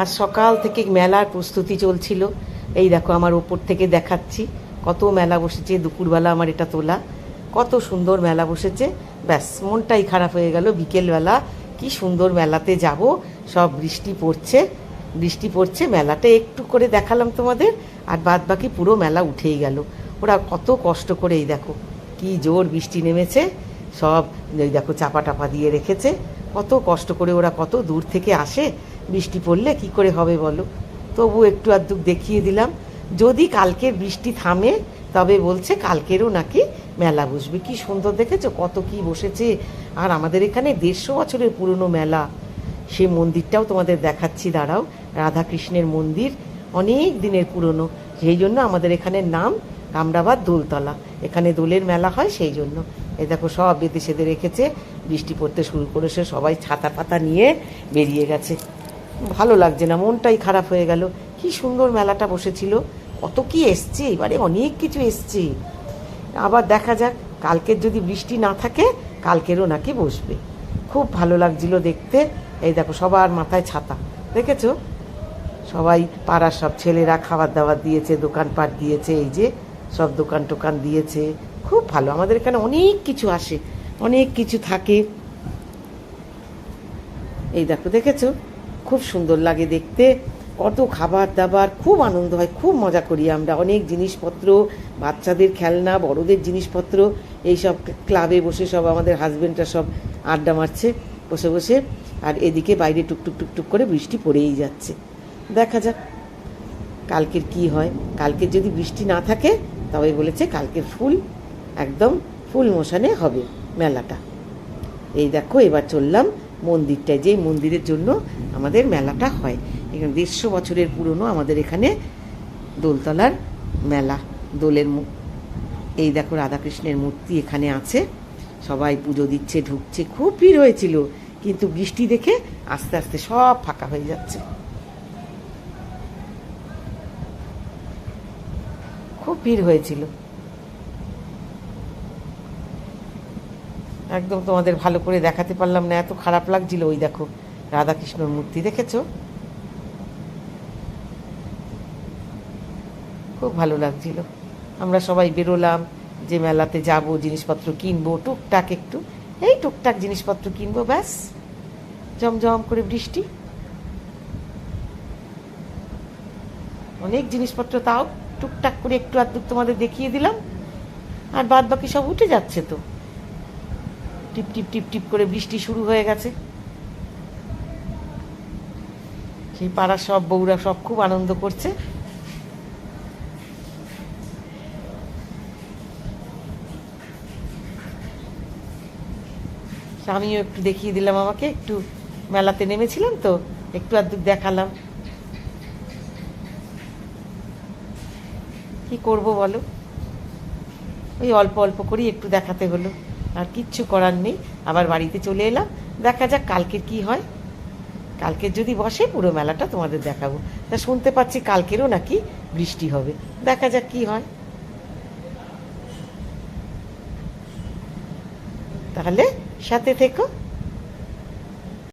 আজ সকাল থেকে মেলার প্রস্তুতি চলছিল। এই দেখো আমার ওপর থেকে দেখাচ্ছি কত মেলা বসেছে। দুপুরবেলা আমার এটা তোলা, কত সুন্দর মেলা বসেছে। ব্যাস মনটাই খারাপ হয়ে গেল। বিকেলবেলা কি সুন্দর মেলাতে যাব, সব বৃষ্টি পড়ছে, বৃষ্টি পড়ছে। মেলাটা একটু করে দেখালাম তোমাদের, আর বাদ বাকি পুরো মেলা উঠেই গেল। ওরা কত কষ্ট করে, এই দেখো কি জোর বৃষ্টি নেমেছে, সব এই দেখো চাপা টাপা দিয়ে রেখেছে। কত কষ্ট করে ওরা কত দূর থেকে আসে, বৃষ্টি পড়লে কি করে হবে বলো। তবু একটু আধটু দেখিয়ে দিলাম। যদি কালকের বৃষ্টি থামে তবে বলছে কালকেরও নাকি মেলা বসবে। কি সুন্দর দেখেছো, কত কি বসেছে। আর আমাদের এখানে 150 বছরের পুরনো মেলা। সেই মন্দিরটাও তোমাদের দেখাচ্ছি, দাঁড়াও। রাধাকৃষ্ণের মন্দির, অনেক দিনের পুরনো। সেই জন্য আমাদের এখানের নাম কামরাবাদ দোলতলা। এখানে দোলের মেলা হয়, সেই জন্য। এই দেখো সব বেঁধে সেঁধে রেখেছে। বৃষ্টি পড়তে শুরু করেছে, সবাই ছাতা পাতা নিয়ে বেরিয়ে গেছে। ভালো লাগছে না, মনটাই খারাপ হয়ে গেল। কি সুন্দর মেলাটা বসেছিল, কত কি এসছে, এবারে অনেক কিছু এসছে। আবার দেখা যাক, কালকের যদি বৃষ্টি না থাকে কালকেরও নাকি বসবে। খুব ভালো লাগছিল দেখতে। এই দেখো সবার মাথায় ছাতা, দেখেছো? সবাই পাড়ার সব ছেলেরা খাবার দাবার দিয়েছে, দোকানপাট দিয়েছে, এই যে সব দোকান টোকান দিয়েছে। খুব ভালো, আমাদের এখানে অনেক কিছু আসে, অনেক কিছু থাকে। এই দেখো, দেখেছো? খুব সুন্দর লাগে দেখতে, কত খাবার দাবার, খুব আনন্দ হয়, খুব মজা করি আমরা। অনেক জিনিসপত্র, বাচ্চাদের খেলনা, বড়দের জিনিসপত্র, এই সব ক্লাবে বসে সব আমাদের হাজবেন্ডরা সব আড্ডা মারছে বসে বসে। আর এদিকে বাইরে টুকটুক টুকটুক করে বৃষ্টি পড়েই যাচ্ছে। দেখা যাক কালকের কি হয়। কালকের যদি বৃষ্টি না থাকে তবে বলেছে কালকের ফুল একদম ফুল মোশানে হবে মেলাটা। এই দেখো এবার চললাম মন্দিরটায়, যেই মন্দিরের জন্য আমাদের মেলাটা হয়। এখানে 150 বছরের পুরনো আমাদের এখানে দোলতলার মেলা, দোলের। এই দেখো রাধাকৃষ্ণের মূর্তি এখানে আছে, সবাই পুজো দিচ্ছে, ঢুকছে। খুব ভিড় হয়েছিল, কিন্তু বৃষ্টি দেখে আস্তে আস্তে সব ফাঁকা হয়ে যাচ্ছে। খুব ভিড় হয়েছিল, একদম তোমাদের ভালো করে দেখাতে পারলাম না, এত খারাপ লাগছিল। ওই দেখো রাধাকৃষ্ণর মূর্তি, দেখেছো? খুব ভালো লাগছিল। আমরা সবাই বেরোলাম যে মেলাতে যাব, জিনিসপত্র কিনবো টুকটাক একটু, এই টুকটাক জিনিসপত্র কিনবো। ব্যাস জমজম করে বৃষ্টি, অনেক জিনিসপত্র, তাও টুকটাক করে একটু আধটু তোমাদের দেখিয়ে দিলাম। আর বাদ বাকি সব উঠে যাচ্ছে তো। টিপ টিপ টিপ টিপ করে বৃষ্টি শুরু হয়ে গেছে। সেই পাড়ার সব বউরা সব খুব আনন্দ করছে। আমিও একটু দেখিয়ে দিলাম, আমাকে একটু মেলাতে নেমেছিলাম তো একটু আধটু দেখালাম। কি করব বলো, ওই অল্প অল্প করেই একটু দেখাতে হলো, আর কিচ্ছু করার নেই। আবার বাড়িতে চলে এলাম। দেখা যাক কালকের কি হয়। কালকের যদি বসে পুরো মেলাটা তোমাদের দেখাবো। তা শুনতে পাচ্ছি কালকেরও নাকি বৃষ্টি হবে, দেখা যাক কি হয়। তাহলে সাথে থেকো।